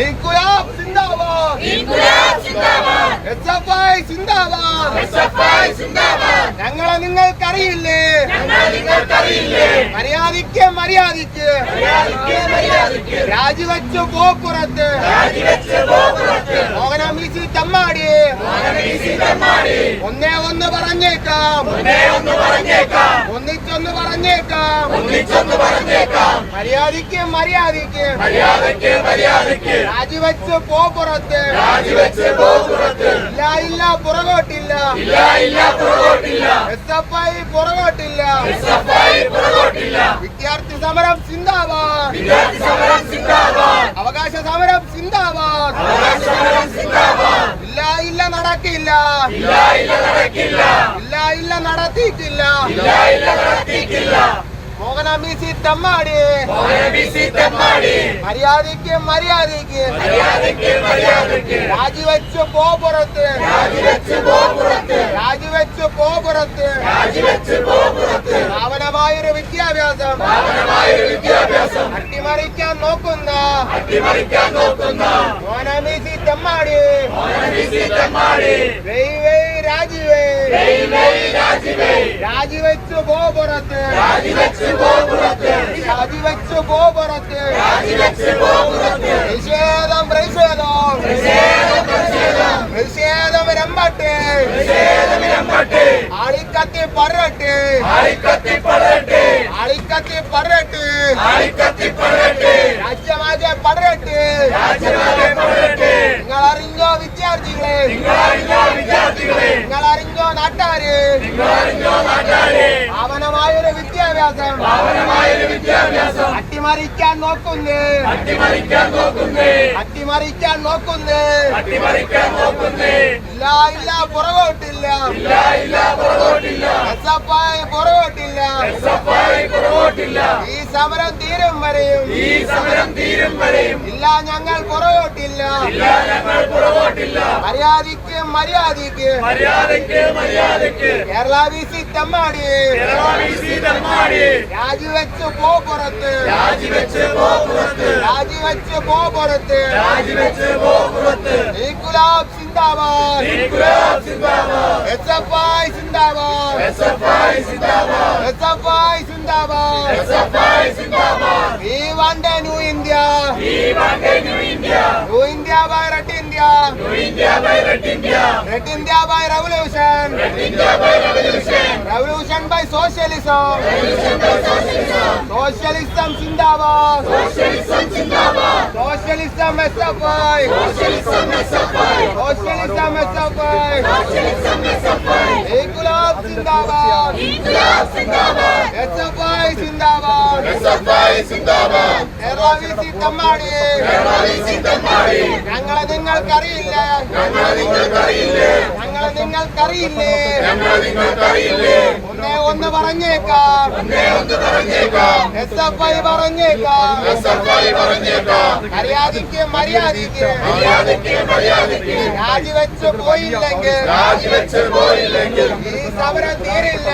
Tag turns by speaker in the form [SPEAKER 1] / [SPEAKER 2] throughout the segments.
[SPEAKER 1] ഇൻകുലാബ് സിന്ദാബാദ്, ഇൻകുലാബ് സിന്ദാബാദ്, എസ്എഫ്ഐ സിന്ദാബാദ്, എസ്എഫ്ഐ സിന്ദാബാദ്. ഞങ്ങളെ നിങ്ങൾക്കറിയില്ലേ, ഞങ്ങളെ നിങ്ങൾക്കറിയില്ലേ, മര്യാദയ്ക്ക് മര്യാദയ്ക്ക് മര്യാദയ്ക്ക് രാജിവെച്ചു പോപ്പുറത്ത്, രാജിവെച്ചു പോപ്പുറത്ത്. മോഹനമീസി തമ്മാടി, മോഹനമീസി തമ്മാടി. ഒന്നേ ഒന്ന് പറഞ്ഞേക്കാം, ഒന്നേ ഒന്ന് പറഞ്ഞേക്കാം, ഒന്നിച്ചൊന്ന് പറഞ്ഞേക്കാം, ഒന്നിച്ചൊന്ന് പറഞ്ഞേക്കാം. മര്യാദയ്ക്ക് മര്യാദയ്ക്ക് മര്യാദയ്ക്ക് മര്യാദയ്ക്ക് രാജിവെച്ച് പോപ്പുറത്ത്, രാജിവെച്ച് പോപ്പുറത്ത്. ഇല്ല ഇല്ല പുറകോട്ടില്ല, ഇല്ല ഇല്ല പുറകോട്ടില്ല, എസ്എഫ്ഐ പുറകോട്ടില്ല, എസ്എഫ്ഐ പുറകോട്ടില്ല. വിദ്യാർത്ഥി സമരം സിന്ദാബാദ്, വിദ്യാർത്ഥി സമരം സിന്ദാബാദ്, അവകാശ സമരം സിന്ദാബാദ്, അവകാശ സമരം സിന്ദാബാദ്. ഇല്ല ഇല്ല നടക്കില്ല, ഇല്ല ഇല്ല നടക്കില്ല, ഇല്ല ഇല്ല നടത്തിയിട്ടില്ല, ഇല്ല ഇല്ല നടത്തിയിട്ടില്ല. മോഹനമീസി തമ്മാടി, മോഹനമീസി തമ്മാടി. മര്യാദയ്ക്ക് മര്യാദയ്ക്ക് മര്യാദയ്ക്ക് മര്യാദയ്ക്ക് രാജിവെച്ച് പോപ്പുറത്ത്, രാജിവെച്ച് പോപ്പുറത്ത്, രാജിവെച്ച് പോപ്പുറത്ത്, രാജിവെച്ച് പോപ്പുറത്ത്. പാവനമായൊരു വിദ്യാഭ്യാസം, പാവനമായൊരു വിദ്യാഭ്യാസം അട്ടിമറിക്കാൻ നോക്കുന്ന, അട്ടിമറിക്കാൻ നോക്കുന്ന മോഹനമീസി തമ്മാടി, മോഹനമീസി തമ്മാടി. വെയ് വെയ് രാജിവേ, വെയ് വെയ് രാജിവേ, രാജിവെച്ച് പോപ്പുറത്ത്, രാജിവെച്ച് പോപ്പുറത്ത്, രാജിവെച്ച് പോപ്പുറത്ത്, രാജിവെച്ച് പോപ്പുറത്ത്. പ്രതിഷേധം പ്രതിഷേധം പ്രതിഷേധം പ്രതിഷേധം പ്രതിഷേധം രമ്പട്ടെ, പ്രതിഷേധം രമ്പട്ടെ. ആളിക്കത്തി പറട്ടെ, ആളിക്കത്തി പറട്ടെ, ആളിക്കത്തി പറട്ടെ, ആളിക്കത്തി പറട്ടെ. രാജ്യമാകെ പടരട്ടെ, രാജ്യമാകെ പടരട്ടെ. നിങ്ങൾ അറിഞ്ഞോ വിദ്യാർത്ഥികളെ, നിങ്ങൾ അറിഞ്ഞോ വിദ്യാർത്ഥികളെ, നിങ്ങൾ അറിഞ്ഞോ നാട്ടാര്, നിങ്ങൾ അറിഞ്ഞോ നാട്ടാര്. പാവനമായൊരു വിദ്യാഭ്യാസം, പാവനമായൊരു വിദ്യാഭ്യാസം അട്ടിമറിക്കാൻ നോക്കുന്നേ, അട്ടിമറിക്കാൻ നോക്കുന്നേ, അട്ടിമറിക്കാൻ നോക്കുന്നേ, അട്ടിമറിക്കാൻ നോക്കുന്നേ. ഇല്ല ഇല്ല പുറകോട്ടില്ല, ഇല്ല ഇല്ല പുറകോട്ടില്ല, എസ്എഫ്ഐ പുറകോട്ടില്ല, എസ്എഫ്ഐ പുറകോട്ടില്ല. ഈ സമരം തീരും വരെയും, ഈ സമരം തീരും വരെയും ഇല്ല ഞങ്ങൾ പുറകോട്ടില്ല, ഇല്ല ഞങ്ങൾ പുറകോട്ടില്ല. മര്യാദയ്ക്ക് മര്യാദയ്ക്ക് മര്യാദയ്ക്ക് മര്യാദയ്ക്ക് കേരള വിസി തമ്മാടി, കേരള വിസി തമ്മാടി. രാജിവെച്ച് പോപ്പുറത്ത്, രാജിവെച്ച് പോപ്പുറത്ത്, രാജിവെച്ച് പോപ്പുറത്ത്, രാജിവെച്ച് പോപ്പുറത്ത്. ഇൻകുലാബ് സിന്ദാബാദ്, ഇൻകുലാബ് സിന്ദാബാദ്, എസ്എഫ്ഐ സിന്ദാബാദ്, എസ്എഫ്ഐ സിന്ദാബാദ്, എസ്എഫ്ഐ സിന്ദാബാദ്, എസ്എഫ്ഐ സിന്ദാബാദ്. We want a new India, we want a new India, new India by Red India, new India by Red India, Red India by revolution, Red India by revolution, revolution by socialism, revolution by socialism. Socialism Zindabad, socialism Zindabad, socialism SFI, socialism SFI, socialism SFI, socialism SFI. Inkulab Zindabad, Inkulab Zindabad, SFI Zindabad, SFI Zindabad. Kerala VC തമ്മാടി, Kerala VC തമ്മാടി. ഞങ്ങളെ നിങ്ങൾക്കറിയില്ലേ, ഞങ്ങളെ നിങ്ങൾക്കറിയില്ലേ, ഞങ്ങളെ നിങ്ങൾക്കറിയില്ലേ, ഞങ്ങളെ നിങ്ങൾക്കറിയില്ലേ. ഒന്നേ ഒന്ന് പറഞ്ഞേക്കാം, ഒന്നേ ഒന്ന് പറഞ്ഞേക്കാം, എസ്എഫ്ഐ പറഞ്ഞേക്കാം, എസ്എഫ്ഐ പറഞ്ഞേക്കാം. മര്യാദയ്ക്ക് മര്യാദയ്ക്ക് മര്യാദയ്ക്ക് മര്യാദയ്ക്ക് രാജിവെച്ച് പോയില്ലെങ്കിൽ, രാജിവെച്ച് പോയില്ലെങ്കിൽ ഈ സമരം തീരില്ല,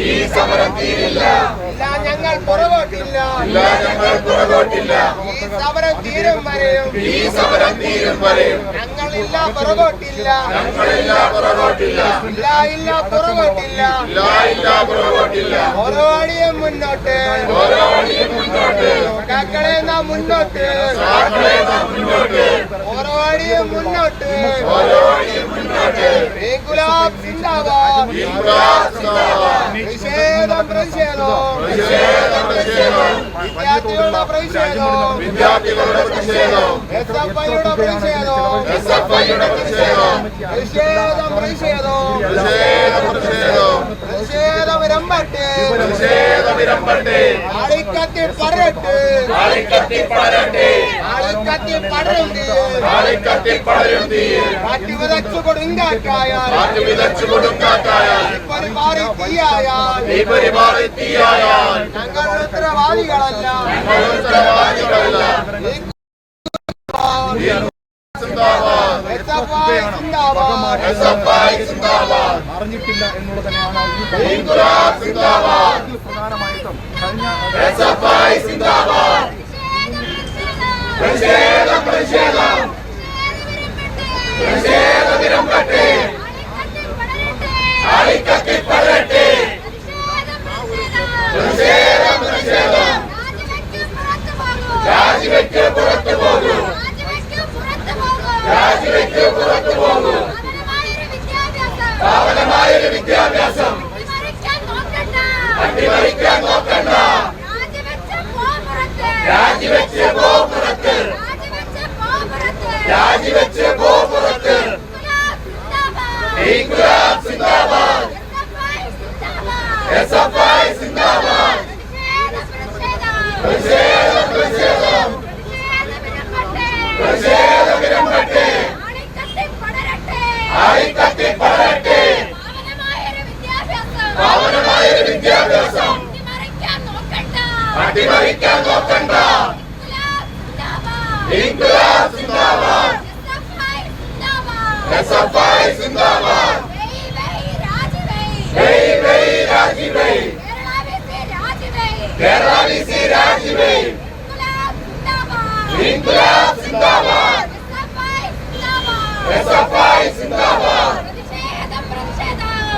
[SPEAKER 1] ഈ സമരം തീരില്ല. ഇല്ല ഞങ്ങൾ പുറകോട്ടില്ല, ഇല്ല ഞങ്ങൾ പുറകോട്ടില്ല. ഈ സമരം തീരും വരെയും, ഈ സമരം തീരും വരെയും ഞങ്ങളില്ല പുറകോട്ടില്ല, ഞങ്ങളില്ല പുറകോട്ടില്ല. ഇല്ല ഇല്ല പുറകോട്ടില്ല, ഇല്ല ഇല്ല പുറകോട്ടില്ല. ഓരോ അടിയും മുന്നോട്ട്, ഓരോ അടിയും മുന്നോട്ട്. സഖാക്കളെ നാം മുന്നോട്ട്, സഖാക്കളെ നാം മുന്നോട്ട്. ഓരോ അടിയും മുന്നോട്ട്, ഓരോ അടിയും മുന്നോട്ട്. ഇൻകുലാബ് സിന്ദാബാദ്, ഇൻകുലാബ് സിന്ദാബാദ്. പ്രതിഷേധം പ്രതിഷേധം പ്രതിഷേധം പ്രതിഷേധം. വിദ്യാർത്ഥികളുടെ പ്രതിഷേധം, വിദ്യാർത്ഥികളുടെ പ്രതിഷേധം. എസ്എഫ്ഐയുടെ പ്രതിഷേധം, എസ്എഫ്ഐയുടെ പ്രതിഷേധം. പ്രതിഷേധം പ്രതിഷേധം പ്രതിഷേധം പ്രതിഷേധം. പ്രതിഷേധം രമ്പട്ടെ, പ്രതിഷേധം രമ്പട്ടെ. ആളിക്കത്തി പടരട്ടെ, ആളിക്കത്തി പടരട്ടെ, ആളിക്കത്തി പടരുണ്ടി, ആളിക്കത്തി പടരുണ്ടി. കാറ്റ് വിതച്ചു കൊടുങ്കാറ്റായാൽ, കാറ്റ് വിതച്ചു കൊടുങ്കാറ്റായാൽ. ഇപ്പൊരു മാറി തീയായാൽ, ഇപ്പൊരു മാറി തീയായാൽ. ഞങ്ങൾ ഉത്തരവാദികളല്ല, ഞങ്ങൾ ഉത്തരവാദികളല്ല.
[SPEAKER 2] അറിഞ്ഞിട്ടില്ല എന്നുള്ളത് തന്നെയാണ് പ്രധാനമായിട്ടും കഴിഞ്ഞ
[SPEAKER 1] പ്രതിഷേധം പ്രതിഷേധം പ്രതിഷേധമിരമ്പട്ടെ ആളിക്കത്തി പടരട്ടെ പ്രതിഷേധം പ്രതിഷേധം രാജിവെക്ക് പുറത്തു പോകൂ രാജിവെക്ക് പുറത്തു പോകൂ പാവനമായൊരു വിദ്യാഭ്യാസം അട്ടിമറിക്കാൻ നോക്കണ്ട രാജിവെച്ച് പോ പുറത്ത് രാജിവെച്ച് പോ പുറത്ത് ഇൻക്ലാബ് സിന്ദാബാദ് എസ്എഫ്ഐ സിന്ദാബാദ് പ്രതിഷേധം പ്രതിഷേധം പ്രതിഷേധമിരമ്പട്ടെ ആളിക്കത്തി പടരട്ടെ പാവനമായൊരു വിദ്യാഭ്യാസം അട്ടിമറിക്കാൻ നോക്കണ്ട ഇൻക്ലാബ് സിന്ദാബാദ് എസ്എഫ്ഐ സിന്ദാബാദ് വെയ് വെയ് രാജി വെയ് കേരള വിസി രാജി വെയ് ഇൻക്ലാബ് സിന്ദാബാദ് എസ്എഫ്ഐ സിന്ദാബാദ്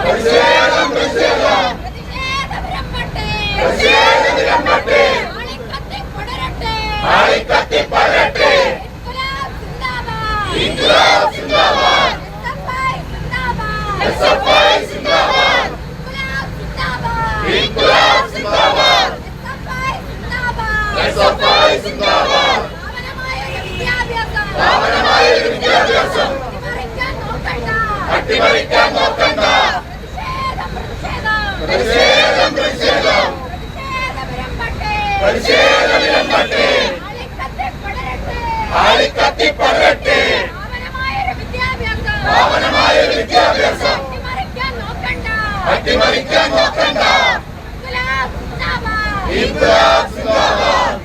[SPEAKER 1] പ്രതിഷേധം പ്രതിഷേധം പ്രതിഷേധമിരമ്പട്ടെ ആളിക്കത്തി പടരട്ടെ ഇൻക്ലാബ് സിന്ദാബാദ് എസ്എഫ്ഐ സിന്ദാബാദ് ഇൻക്ലാബ് സിന്ദാബാദ് എസ്എഫ്ഐ സിന്ദാബാദ് പാവനമായൊരു വിദ്യാഭ്യാസം അട്ടിമറിക്കാൻ നോക്കണ്ട പ്രതിഷേധം പ്രതിഷേധം പ്രതിഷേധമിരമ്പട്ടെ ആളിക്കത്തി പടരട്ടെ പാവനമായൊരു വിദ്യാഭ്യാസം അട്ടിമറിക്കാൻ നോക്കണ്ട ഇൻക്ലാബ് സിന്ദാബാദ്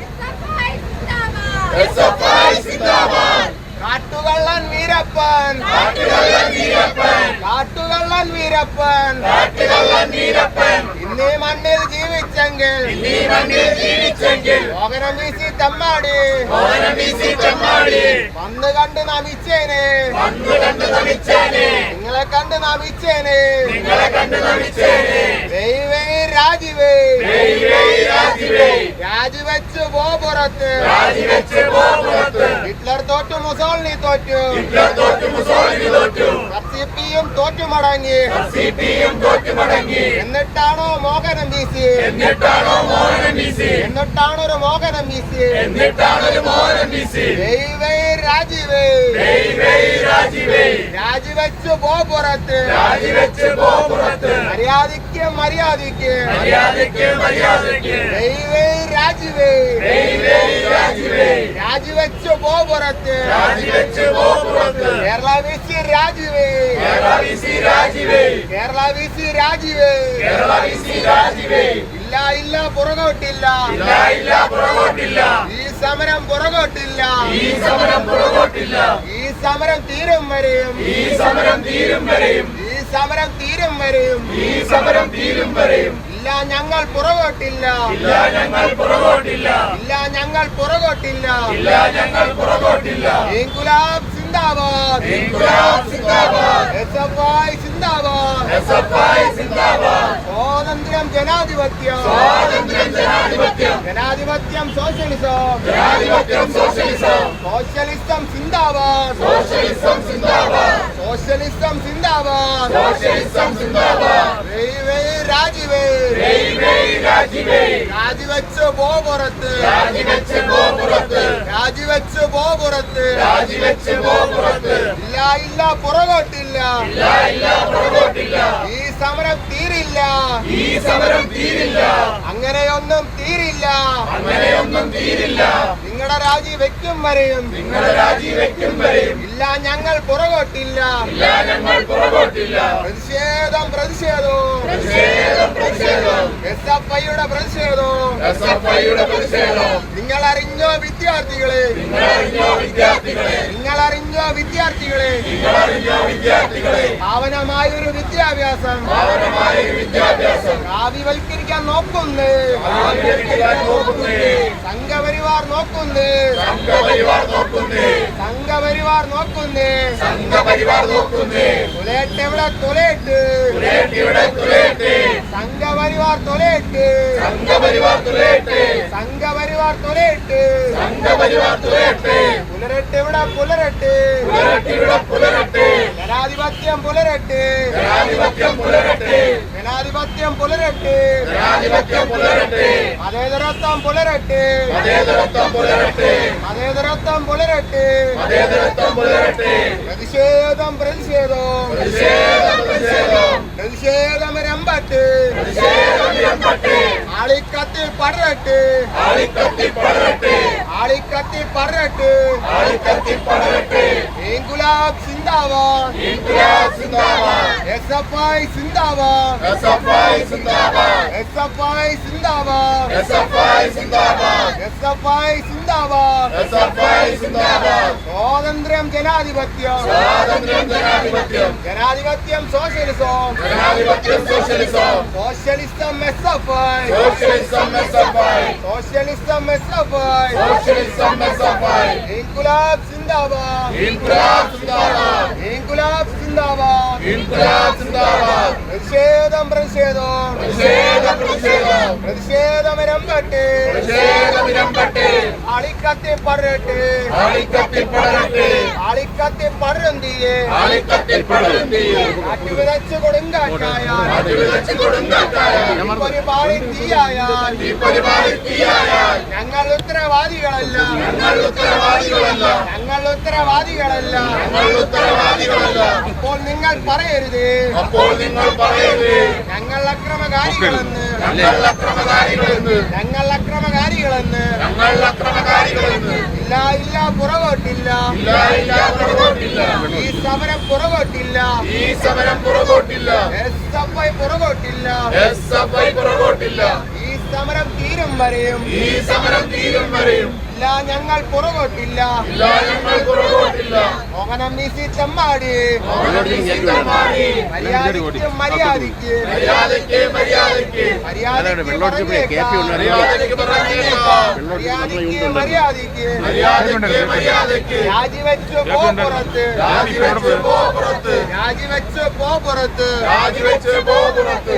[SPEAKER 1] എസ്എഫ്ഐ സിന്ദാബാദ് കാട്ടുകള്ളൻ വീരപ്പൻ കാട്ടുകള്ളൻ വീരപ്പൻ കാട്ടുകള്ളൻ വീരപ്പൻ കാട്ടുകള്ളൻ വീരപ്പൻ ഇന്നീ മണ്ണിൽ ജീവിച്ചെങ്കിൽ ഇന്നീ മണ്ണിൽ ജീവിച്ചെങ്കിൽ മോഹനം വീശി തെമ്മാടി മോഹനം വീശി തെമ്മാടി വന്ന് കണ്ട് നമിച്ചേനെ വന്ന് കണ്ട് നമിച്ചേനെ നിങ്ങളെ കണ്ട് നമിച്ചേനെ നിങ്ങളെ കണ്ട് നമിച്ചേനെ വെയ് വെയ് രാജി വെയ് വെയ് വെയ് രാജി വെയ് രാജിവെച്ച് പോ പുറത്ത് രാജിവെച്ച് പോ പുറത്ത് ഹിറ്റ്ലർ തോറ്റു മുസോളിനി തോറ്റു ഹിറ്റ്ലർ തോറ്റു മുസോളിനി തോറ്റു സിപിഎം തോറ്റു മടങ്ങി സിപിഎം തോറ്റു മടങ്ങി എന്നിട്ടാണോ മോഹനം വീശി എന്നിട്ടാണോ മോഹനം വീശി എന്നിട്ടാണോ ഒരു മോഹനം വീശി എന്നിട്ടാണോ ഒരു മോഹനം വീശി വെയ് വെയ് രാജി വെയ് വെയ് വെയ് രാജി വെയ് രാജിവെച്ച് പോ പുറത്ത് രാജിവെച്ച് പോ പുറത്ത് മര്യാദയ്ക്ക് മര്യാദയ്ക്ക് മര്യാദയ്ക്ക് മര്യാദയ്ക്ക് വെയ് വെയ് രാജി വെയ് വെയ് വെയ് രാജി വെയ് രാജിവെച്ച് പോ പുറത്ത് രാജിവെച്ച് പോ പുറത്ത് കേരള വിസി രാജി വെയ് കേരള വിസി രാജി വെയ് കേരള വിസി രാജി വെയ് കേരള വിസി രാജി വെയ് ഇല്ല ഇല്ല പുറകോട്ടില്ല ഇല്ല ഇല്ല പുറകോട്ടില്ല ഈ സമരം പുറകോട്ടില്ല ഈ സമരം പുറകോട്ടില്ല ഈ സമരം തീരും വരെയും ഈ സമരം തീരും വരെയും ഈ സമരം തീരും വരെയും ഈ സമരം തീരും വരെയും ഇല്ല ഞങ്ങൾ പുറകോട്ടില്ല ഇല്ല ഞങ്ങൾ പുറകോട്ടില്ല ഇല്ല ഞങ്ങൾ പുറകോട്ടില്ല ഇല്ല ഞങ്ങൾ പുറകോട്ടില്ല ഇൻക്ലാബ് സിന്ദാബാദ് ഇൻക്ലാബ് സിന്ദാബാദ് എസ്എഫ്ഐ സിന്ദാബാദ് എസ്എഫ്ഐ സിന്ദാബാദ് സ്വാതന്ത്ര്യം ജനാധിപത്യം സ്വാതന്ത്ര്യം ജനാധിപത്യം ജനാധിപത്യം സോഷ്യലിസം ജനാധിപത്യം സോഷ്യലിസം സോഷ്യലിസം സിന്ദാബാദ് സോഷ്യലിസം സിന്ദാബാദ് സോഷ്യലിസം സിന്ദാബാദ് സോഷ്യലിസം സിന്ദാബാദ് വെയ് വെയ് രാജി വെയ് വെയ് വെയ് രാജി വെയ് രാജിവെച്ച് പോ പുറത്ത് രാജിവെച്ച് പോ പുറത്ത് രാജിവെച്ച് പോ പുറത്ത് രാജിവെച്ച് പോ പുറത്ത് ഇല്ല ഇല്ല പുറകോട്ടില്ല ഇല്ല ഇല്ല പുറകോട്ടില്ല ഈ സമരം തീരില്ല ഈ സമരം തീരില്ല അങ്ങനെയൊന്നും തീരില്ല അങ്ങനെയൊന്നും തീരില്ല നിങ്ങളുടെ രാജി വെക്കും വരെയും നിങ്ങളുടെ രാജി വെക്കും വരെയും ഇല്ല ഞങ്ങൾ പുറകോട്ടില്ല ഇല്ല ഞങ്ങൾ പുറകോട്ടില്ല പ്രതിഷേധം പ്രതിഷേധവും പ്രതിഷേധം പ്രതിഷേധം എസ്എഫ്ഐയുടെ പ്രതിഷേധവും എസ്എഫ്ഐയുടെ പ്രതിഷേധവും നിങ്ങൾ അറിഞ്ഞോ വിദ്യാർത്ഥികളെ നിങ്ങൾ അറിഞ്ഞോ വിദ്യാർത്ഥികളെ നിങ്ങൾ അറിഞ്ഞോ വിദ്യാർത്ഥികളെ നിങ്ങൾ അറിഞ്ഞോ വിദ്യാർത്ഥികളെ പാവനമായൊരു വിദ്യാഭ്യാസം കാവ്യവൽക്കരിക്കാൻ നോക്കുന്നു. സംഘപരിവാർ നോക്കുന്നു. തുലേട്ടെവിടെ തുലേട്ട്. സംഘപരിവാർ തുലേട്ട്. പുലരട്ടെവിടെ പുലരട്ടെ. ജനാധിപത്യം പുലരട്ടെ. മതേതരത്വം പുലരട്ടെ. പ്രതിഷേധം രമ്പട്ട്. ആളിക്കത്തി പടരട്ടെ. ഇൻകുലാബ് സിന്ദാബാദ്. SFI സിന്ദാബാദ്. സ്വാതന്ത്ര്യം ജനാധിപത്യം. സോഷ്യലിസം. SFI. ഇൻകുലാബ് സിന്ദാബാദ്. പ്രതിഷേധം രമ്പട്ടെ. ആളിക്കത്തി പടരട്ടെ. കാറ്റുവിതച്ച് കൊടുങ്കാറ്റായ പരിപാടി തീയായാൽ ഞങ്ങൾ ഉത്തരവാദികളല്ല. അപ്പോൾ നിങ്ങൾ പറയരുത് ഞങ്ങൾ അക്രമകാരികളെന്ന്. ഇല്ല പുറകോട്ടില്ല. ഈ സമരം പുറകോട്ടില്ല. SFI പുറകോട്ടില്ല. ഈ സമരം തീരും വരെയും ഇല്ല ഞങ്ങൾ പുറകോട്ടില്ല. മോഹനം വീശി ചെമ്മാടി. മര്യാദയ്ക്ക് രാജിവെച്ച് പോ പുറത്ത്.